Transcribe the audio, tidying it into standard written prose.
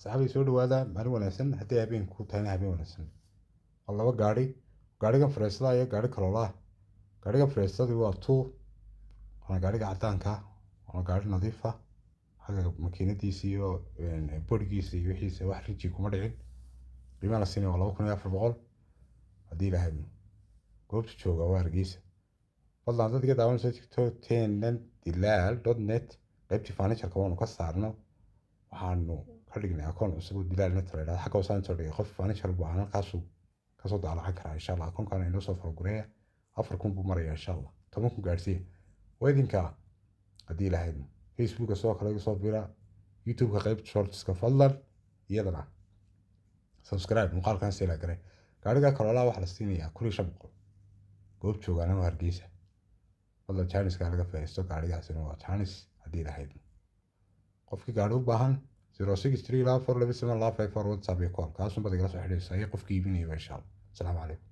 saxaabay soo dhawaada maalin wanaagsan haddii habeen ku tahayna habeen wanaagsan waa laba gaari gaarigan fareesada iyo gaari kaloola gaarigan fareesadii waa tuu waa gaariga cadaanka waa gaari nadiif ah xagga makiinadiisa iyo borigiisa iyo wixiisa wax riji kuma dhicin qiimaha la siinaya waa 2400 haddii ilaahay goobta jooga waa Hargeysa fadlan dadka daawanaysa tiktok dilaal.net qaybtii furniture-ka waanu ka saarno waxaanu ka dhignay akoon cusub oo dilaal.net la yiraahdo xagga hoosaan soo dhigay qof furniture buu halkaas ka soo daalacan karaa insha Allah akoonkan inoo soo furgureeya 4,000 buu maraya insha Allah 10,000 gaarsiiya weydinka haddii ilaahay Facebook soo kale soo bira YouTube ka qaybta shortska fadlan iyadana subscribe muuqaalkan si la garay gaariga kaloola waxa la siinayaa 500 goob joogaana waa Hargeysa fadlan Chinese ka laga faa'iisto gaarigaasina waa Chinese haddii ilaahay qofkii gaari u baahan 06342775 WhatsApp iyo call kaasoo baad igala soo xiriiraysaa qofkii iibinaya insha Allah. Assalaamu calaykum.